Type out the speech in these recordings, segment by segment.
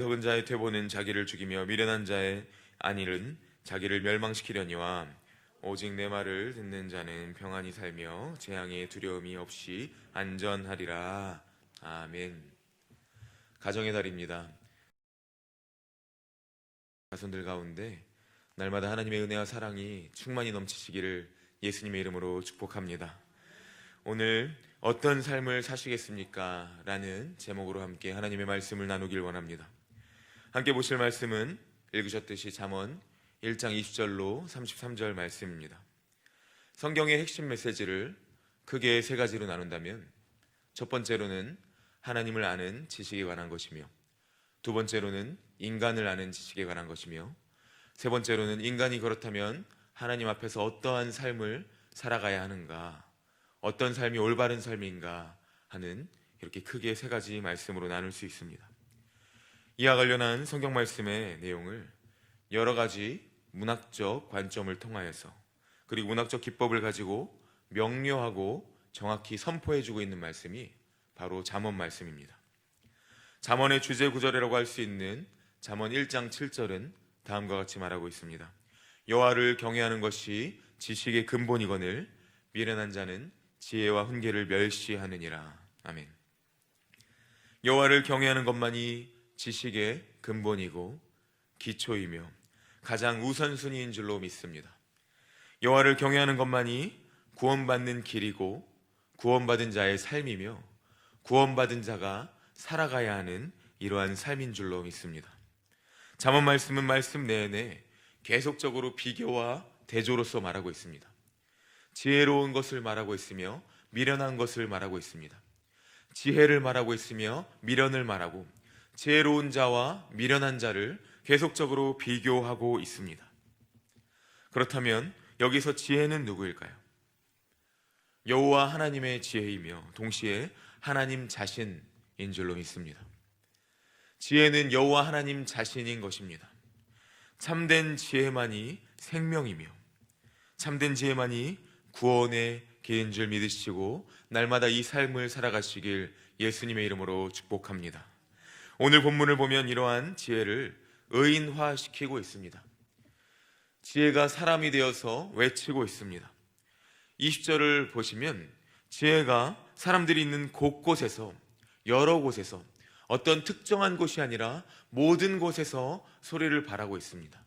적은 자의 퇴보는 자기를 죽이며 미련한 자의 안일은 자기를 멸망시키려니와 오직 내 말을 듣는 자는 평안히 살며 재앙의 두려움이 없이 안전하리라. 아멘. 가정의 달입니다. 자손들 가운데 날마다 하나님의 은혜와 사랑이 충만히 넘치시기를 예수님의 이름으로 축복합니다. 오늘 어떤 삶을 사시겠습니까? 라는 제목으로 함께 하나님의 말씀을 나누길 원합니다. 함께 보실 말씀은 읽으셨듯이 잠언 1장 20절로 33절 말씀입니다. 성경의 핵심 메시지를 크게 세 가지로 나눈다면 첫 번째로는 하나님을 아는 지식에 관한 것이며, 두 번째로는 인간을 아는 지식에 관한 것이며, 세 번째로는 인간이 그렇다면 하나님 앞에서 어떠한 삶을 살아가야 하는가, 어떤 삶이 올바른 삶인가 하는 이렇게 크게 세 가지 말씀으로 나눌 수 있습니다. 이와 관련한 성경 말씀의 내용을 여러 가지 문학적 관점을 통하여서, 그리고 문학적 기법을 가지고 명료하고 정확히 선포해주고 있는 말씀이 바로 잠언 말씀입니다. 잠언의 주제 구절이라고 할 수 있는 잠언 1장 7절은 다음과 같이 말하고 있습니다. 여호와를 경외하는 것이 지식의 근본이거늘 미련한 자는 지혜와 훈계를 멸시하느니라. 아멘. 여호와를 경외하는 것만이 지식의 근본이고 기초이며 가장 우선순위인 줄로 믿습니다. 여호와를 경외하는 것만이 구원받는 길이고 구원받은 자의 삶이며 구원받은 자가 살아가야 하는 이러한 삶인 줄로 믿습니다. 잠언 말씀은 말씀 내내 계속적으로 비교와 대조로서 말하고 있습니다. 지혜로운 것을 말하고 있으며 미련한 것을 말하고 있습니다. 지혜를 말하고 있으며 미련을 말하고 지혜로운 자와 미련한 자를 계속적으로 비교하고 있습니다. 그렇다면 여기서 지혜는 누구일까요? 여호와 하나님의 지혜이며 동시에 하나님 자신인 줄로 믿습니다. 지혜는 여호와 하나님 자신인 것입니다. 참된 지혜만이 생명이며 참된 지혜만이 구원의 길인 줄 믿으시고 날마다 이 삶을 살아가시길 예수님의 이름으로 축복합니다. 오늘 본문을 보면 이러한 지혜를 의인화시키고 있습니다. 지혜가 사람이 되어서 외치고 있습니다. 20절을 보시면 지혜가 사람들이 있는 곳곳에서, 여러 곳에서, 어떤 특정한 곳이 아니라 모든 곳에서 소리를 발하고 있습니다.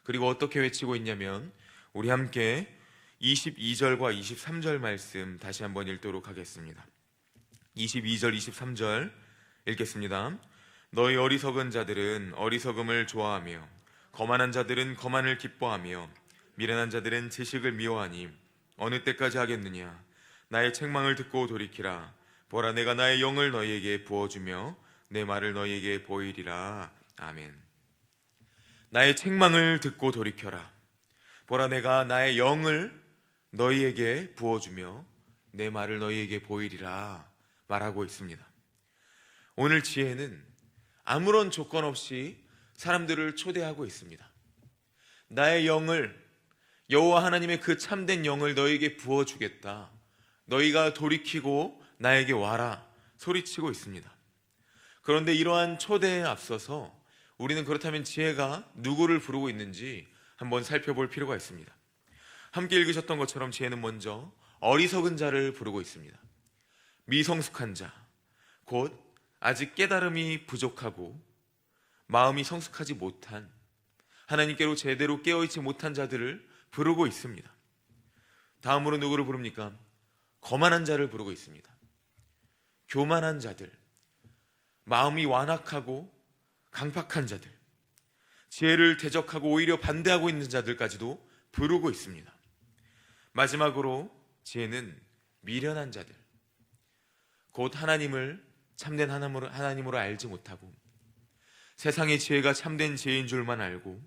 그리고 어떻게 외치고 있냐면 우리 함께 22절과 23절 말씀 다시 한번 읽도록 하겠습니다. 22절 23절 읽겠습니다. 너희 어리석은 자들은 어리석음을 좋아하며 거만한 자들은 거만을 기뻐하며 미련한 자들은 지식을 미워하니 어느 때까지 하겠느냐. 나의 책망을 듣고 돌이키라. 보라, 내가 나의 영을 너희에게 부어주며 내 말을 너희에게 보이리라. 아멘. 나의 책망을 듣고 돌이켜라. 보라, 내가 나의 영을 너희에게 부어주며 내 말을 너희에게 보이리라 말하고 있습니다. 오늘 지혜는 아무런 조건 없이 사람들을 초대하고 있습니다. 나의 영을, 여호와 하나님의 그 참된 영을 너희에게 부어주겠다. 너희가 돌이키고 나에게 와라 소리치고 있습니다. 그런데 이러한 초대에 앞서서 우리는 그렇다면 지혜가 누구를 부르고 있는지 한번 살펴볼 필요가 있습니다. 함께 읽으셨던 것처럼 지혜는 먼저 어리석은 자를 부르고 있습니다. 미성숙한 자, 곧 아직 깨달음이 부족하고 마음이 성숙하지 못한, 하나님께로 제대로 깨어있지 못한 자들을 부르고 있습니다. 다음으로 누구를 부릅니까? 거만한 자를 부르고 있습니다. 교만한 자들, 마음이 완악하고 강팍한 자들, 지혜를 대적하고 오히려 반대하고 있는 자들까지도 부르고 있습니다. 마지막으로 지혜는 미련한 자들, 곧 하나님을 참된 하나님으로 알지 못하고 세상의 지혜가 참된 지혜인 줄만 알고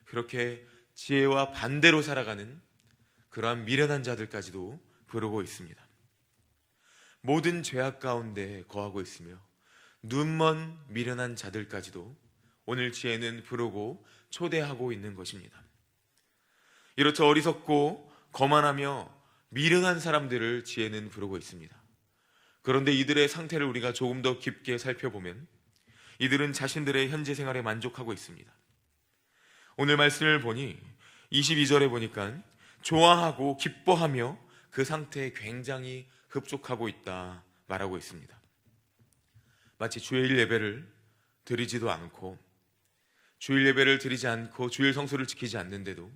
그렇게 지혜와 반대로 살아가는 그러한 미련한 자들까지도 부르고 있습니다. 모든 죄악 가운데 거하고 있으며 눈먼 미련한 자들까지도 오늘 지혜는 부르고 초대하고 있는 것입니다. 이렇듯 어리석고 거만하며 미련한 사람들을 지혜는 부르고 있습니다. 그런데 이들의 상태를 우리가 조금 더 깊게 살펴보면 이들은 자신들의 현재 생활에 만족하고 있습니다. 오늘 말씀을 보니 22절에 보니까 좋아하고 기뻐하며 그 상태에 굉장히 흡족하고 있다 말하고 있습니다. 마치 주일 예배를 드리지도 않고 주일 예배를 드리지 않고 주일 성수를 지키지 않는데도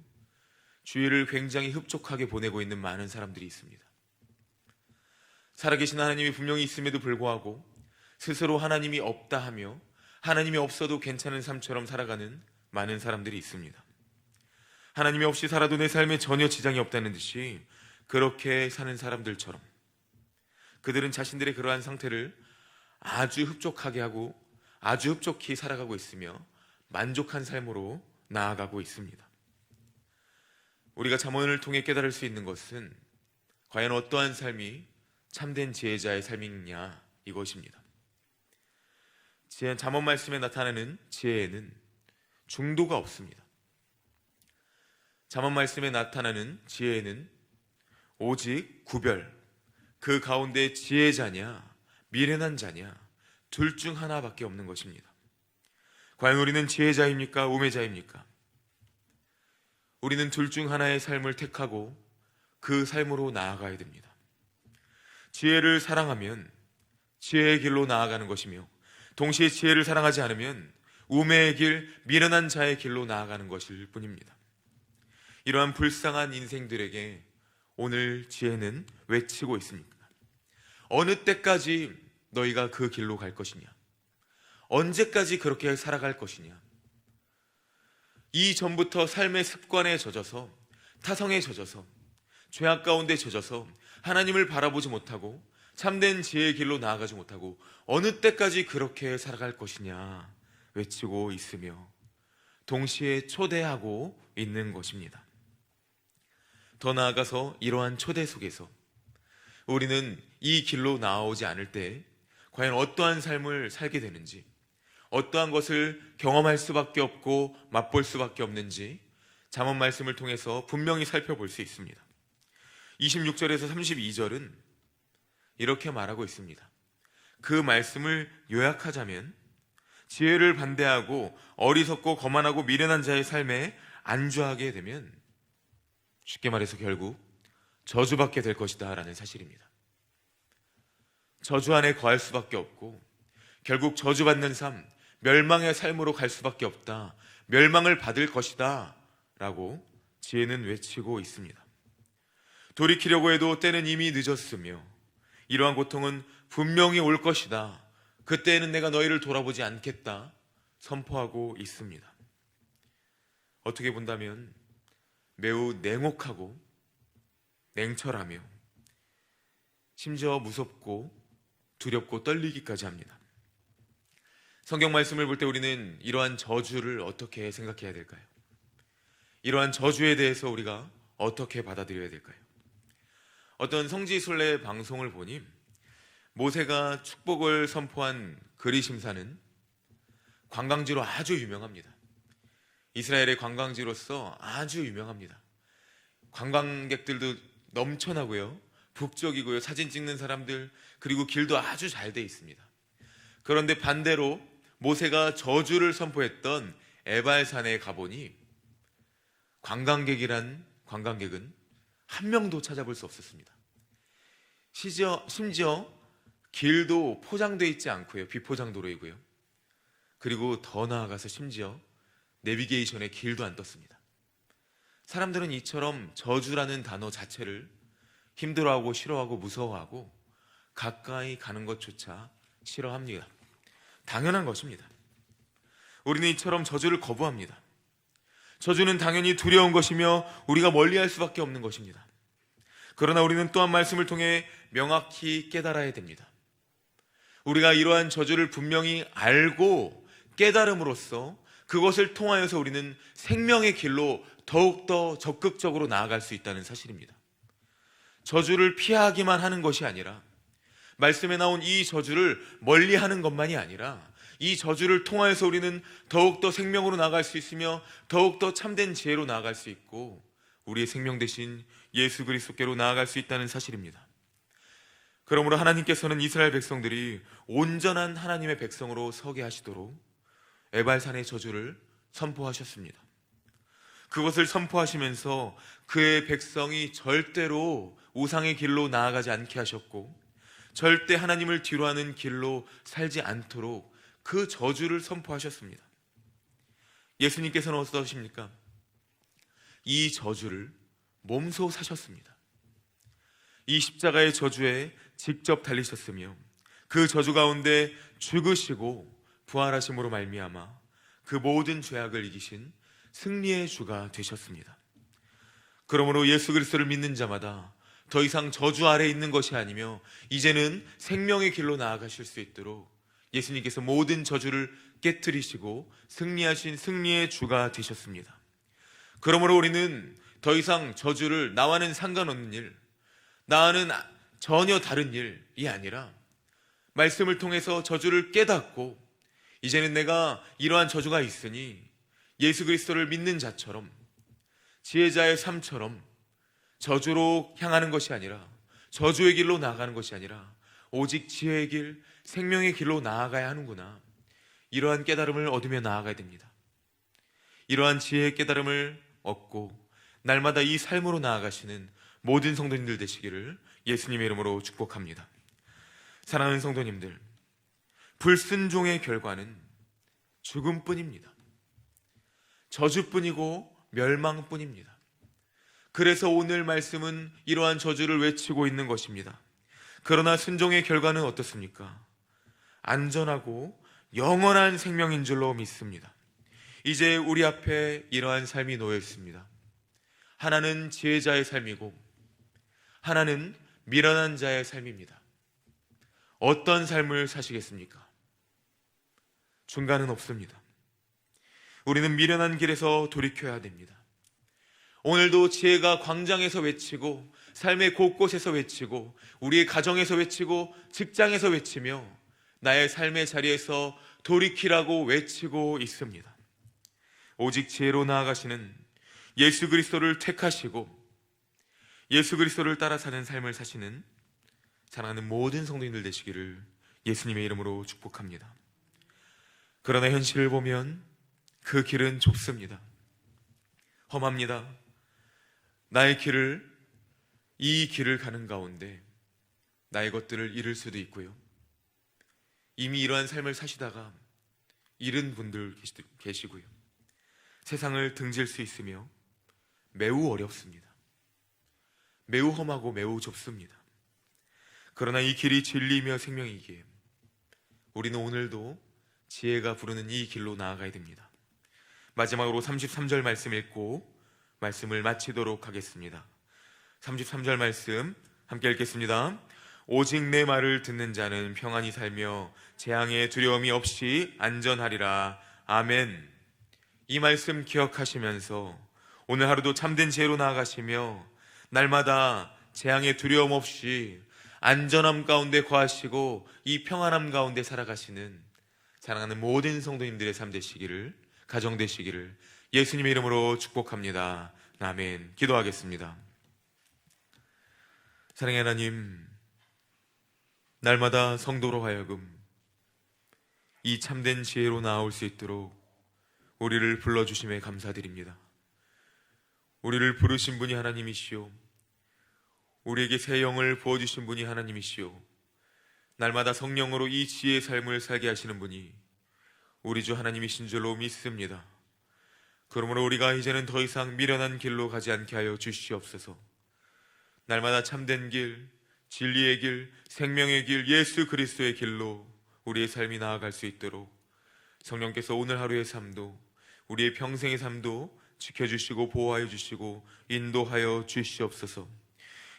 주일을 굉장히 흡족하게 보내고 있는 많은 사람들이 있습니다. 살아계신 하나님이 분명히 있음에도 불구하고 스스로 하나님이 없다 하며 하나님이 없어도 괜찮은 삶처럼 살아가는 많은 사람들이 있습니다. 하나님이 없이 살아도 내 삶에 전혀 지장이 없다는 듯이 그렇게 사는 사람들처럼 그들은 자신들의 그러한 상태를 아주 흡족하게 하고 아주 흡족히 살아가고 있으며 만족한 삶으로 나아가고 있습니다. 우리가 잠언을 통해 깨달을 수 있는 것은 과연 어떠한 삶이 참된 지혜자의 삶이냐 이것입니다. 잠언 말씀에 나타나는 지혜에는 중도가 없습니다. 잠언 말씀에 나타나는 지혜에는 오직 구별, 그 가운데 지혜자냐 미련한 자냐 둘 중 하나밖에 없는 것입니다. 과연 우리는 지혜자입니까? 우매자입니까? 우리는 둘 중 하나의 삶을 택하고 그 삶으로 나아가야 됩니다. 지혜를 사랑하면 지혜의 길로 나아가는 것이며 동시에 지혜를 사랑하지 않으면 우매의 길, 미련한 자의 길로 나아가는 것일 뿐입니다. 이러한 불쌍한 인생들에게 오늘 지혜는 외치고 있습니다. 어느 때까지 너희가 그 길로 갈 것이냐? 언제까지 그렇게 살아갈 것이냐? 이전부터 삶의 습관에 젖어서 타성에 젖어서 죄악 가운데 젖어서 하나님을 바라보지 못하고 참된 지혜의 길로 나아가지 못하고 어느 때까지 그렇게 살아갈 것이냐 외치고 있으며 동시에 초대하고 있는 것입니다. 더 나아가서 이러한 초대 속에서 우리는 이 길로 나아오지 않을 때 과연 어떠한 삶을 살게 되는지, 어떠한 것을 경험할 수밖에 없고 맛볼 수밖에 없는지 잠언 말씀을 통해서 분명히 살펴볼 수 있습니다. 26절에서 32절은 이렇게 말하고 있습니다. 그 말씀을 요약하자면 지혜를 반대하고 어리석고 거만하고 미련한 자의 삶에 안주하게 되면 쉽게 말해서 결국 저주받게 될 것이다 라는 사실입니다. 저주 안에 거할 수밖에 없고 결국 저주받는 삶, 멸망의 삶으로 갈 수밖에 없다, 멸망을 받을 것이다 라고 지혜는 외치고 있습니다. 돌이키려고 해도 때는 이미 늦었으며 이러한 고통은 분명히 올 것이다, 그때에는 내가 너희를 돌아보지 않겠다 선포하고 있습니다. 어떻게 본다면 매우 냉혹하고 냉철하며 심지어 무섭고 두렵고 떨리기까지 합니다. 성경 말씀을 볼 때 우리는 이러한 저주를 어떻게 생각해야 될까요? 이러한 저주에 대해서 우리가 어떻게 받아들여야 될까요? 어떤 성지순례 방송을 보니 모세가 축복을 선포한 그리심산은 관광지로 아주 유명합니다. 이스라엘의 관광지로서 아주 유명합니다. 관광객들도 넘쳐나고요, 북적이고요, 사진 찍는 사람들, 그리고 길도 아주 잘 돼 있습니다. 그런데 반대로 모세가 저주를 선포했던 에발산에 가보니 관광객은 한 명도 찾아볼 수 없었습니다. 심지어 길도 포장되어 있지 않고요, 비포장도로이고요, 그리고 더 나아가서 심지어 내비게이션에 길도 안 떴습니다. 사람들은 이처럼 저주라는 단어 자체를 힘들어하고 싫어하고 무서워하고 가까이 가는 것조차 싫어합니다. 당연한 것입니다. 우리는 이처럼 저주를 거부합니다. 저주는 당연히 두려운 것이며 우리가 멀리할 수밖에 없는 것입니다. 그러나 우리는 또한 말씀을 통해 명확히 깨달아야 됩니다. 우리가 이러한 저주를 분명히 알고 깨달음으로써 그것을 통하여서 우리는 생명의 길로 더욱더 적극적으로 나아갈 수 있다는 사실입니다. 저주를 피하기만 하는 것이 아니라, 말씀에 나온 이 저주를 멀리하는 것만이 아니라 이 저주를 통하여서 우리는 더욱더 생명으로 나아갈 수 있으며 더욱더 참된 지혜로 나아갈 수 있고 우리의 생명 대신 예수 그리스도께로 나아갈 수 있다는 사실입니다. 그러므로 하나님께서는 이스라엘 백성들이 온전한 하나님의 백성으로 서게 하시도록 에발산의 저주를 선포하셨습니다. 그것을 선포하시면서 그의 백성이 절대로 우상의 길로 나아가지 않게 하셨고, 절대 하나님을 뒤로하는 길로 살지 않도록 그 저주를 선포하셨습니다. 예수님께서는 어떠십니까? 이 저주를 몸소 사셨습니다. 이 십자가의 저주에 직접 달리셨으며 그 저주 가운데 죽으시고 부활하심으로 말미암아 그 모든 죄악을 이기신 승리의 주가 되셨습니다. 그러므로 예수 그리스도를 믿는 자마다 더 이상 저주 아래 있는 것이 아니며 이제는 생명의 길로 나아가실 수 있도록 예수님께서 모든 저주를 깨뜨리시고 승리하신 승리의 주가 되셨습니다. 그러므로 우리는 더 이상 저주를 나와는 상관없는 일, 나와는 전혀 다른 일이 아니라 말씀을 통해서 저주를 깨닫고 이제는 내가 이러한 저주가 있으니 예수 그리스도를 믿는 자처럼 지혜자의 삶처럼 저주로 향하는 것이 아니라, 저주의 길로 나아가는 것이 아니라 오직 지혜의 길, 생명의 길로 나아가야 하는구나, 이러한 깨달음을 얻으며 나아가야 됩니다. 이러한 지혜의 깨달음을 얻고 날마다 이 삶으로 나아가시는 모든 성도님들 되시기를 예수님의 이름으로 축복합니다. 사랑하는 성도님들, 불순종의 결과는 죽음뿐입니다. 저주뿐이고 멸망뿐입니다. 그래서 오늘 말씀은 이러한 저주를 외치고 있는 것입니다. 그러나 순종의 결과는 어떻습니까? 안전하고 영원한 생명인 줄로 믿습니다. 이제 우리 앞에 이러한 삶이 놓여 있습니다. 하나는 지혜자의 삶이고 하나는 미련한 자의 삶입니다. 어떤 삶을 사시겠습니까? 중간은 없습니다. 우리는 미련한 길에서 돌이켜야 됩니다. 오늘도 지혜가 광장에서 외치고 삶의 곳곳에서 외치고 우리의 가정에서 외치고 직장에서 외치며 나의 삶의 자리에서 돌이키라고 외치고 있습니다. 오직 지혜로 나아가시는 예수 그리스도를 택하시고 예수 그리스도를 따라 사는 삶을 사시는 사랑하는 모든 성도님들 되시기를 예수님의 이름으로 축복합니다. 그러나 현실을 보면 그 길은 좁습니다. 험합니다. 나의 길을, 이 길을 가는 가운데 나의 것들을 잃을 수도 있고요. 이미 이러한 삶을 사시다가 잃은 분들 계시고요. 세상을 등질 수 있으며 매우 어렵습니다. 매우 험하고 매우 좁습니다. 그러나 이 길이 진리이며 생명이기에 우리는 오늘도 지혜가 부르는 이 길로 나아가야 됩니다. 마지막으로 33절 말씀 읽고 말씀을 마치도록 하겠습니다. 33절 말씀 함께 읽겠습니다. 오직 내 말을 듣는 자는 평안히 살며 재앙의 두려움이 없이 안전하리라. 아멘. 이 말씀 기억하시면서 오늘 하루도 참된 지혜로 나아가시며 날마다 재앙의 두려움 없이 안전함 가운데 거하시고 이 평안함 가운데 살아가시는 사랑하는 모든 성도님들의 삶 되시기를, 가정 되시기를 예수님의 이름으로 축복합니다. 아멘. 기도하겠습니다. 사랑의 하나님, 날마다 성도로 하여금 이 참된 지혜로 나아올 수 있도록 우리를 불러주심에 감사드립니다. 우리를 부르신 분이 하나님이시오, 우리에게 새 영을 부어주신 분이 하나님이시오, 날마다 성령으로 이 지혜의 삶을 살게 하시는 분이 우리 주 하나님이신 줄로 믿습니다. 그러므로 우리가 이제는 더 이상 미련한 길로 가지 않게 하여 주시옵소서. 날마다 참된 길, 진리의 길, 생명의 길, 예수 그리스도의 길로 우리의 삶이 나아갈 수 있도록 성령께서 오늘 하루의 삶도, 우리의 평생의 삶도 지켜주시고 보호하여 주시고 인도하여 주시옵소서.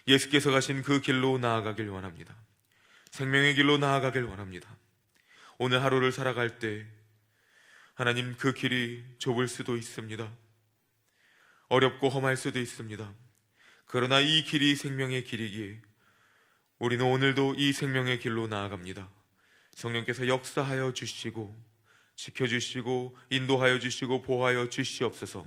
예수께서 가신 그 길로 나아가길 원합니다. 생명의 길로 나아가길 원합니다. 오늘 하루를 살아갈 때 하나님, 그 길이 좁을 수도 있습니다. 어렵고 험할 수도 있습니다. 그러나 이 길이 생명의 길이기에 우리는 오늘도 이 생명의 길로 나아갑니다. 성령께서 역사하여 주시고 지켜주시고 인도하여 주시고 보호하여 주시옵소서.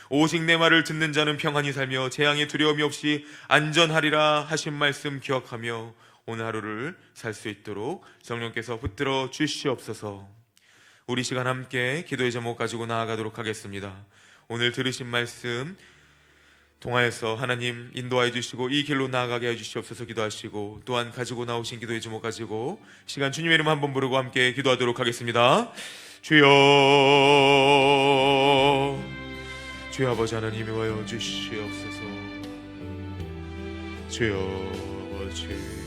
오직 내 말을 듣는 자는 평안히 살며 재앙의 두려움이 없이 안전하리라 하신 말씀 기억하며 오늘 하루를 살 수 있도록 성령께서 붙들어 주시옵소서. 우리 시간 함께 기도의 제목 가지고 나아가도록 하겠습니다. 오늘 들으신 말씀 통하여서 하나님 인도하여 주시고 이 길로 나아가게 해주시옵소서 기도하시고, 또한 가지고 나오신 기도의 제목 가지고 시간 주님의 이름 한번 부르고 함께 기도하도록 하겠습니다. 주여, 주여 아버지 하나님이 와여 주시옵소서. 주여 아버지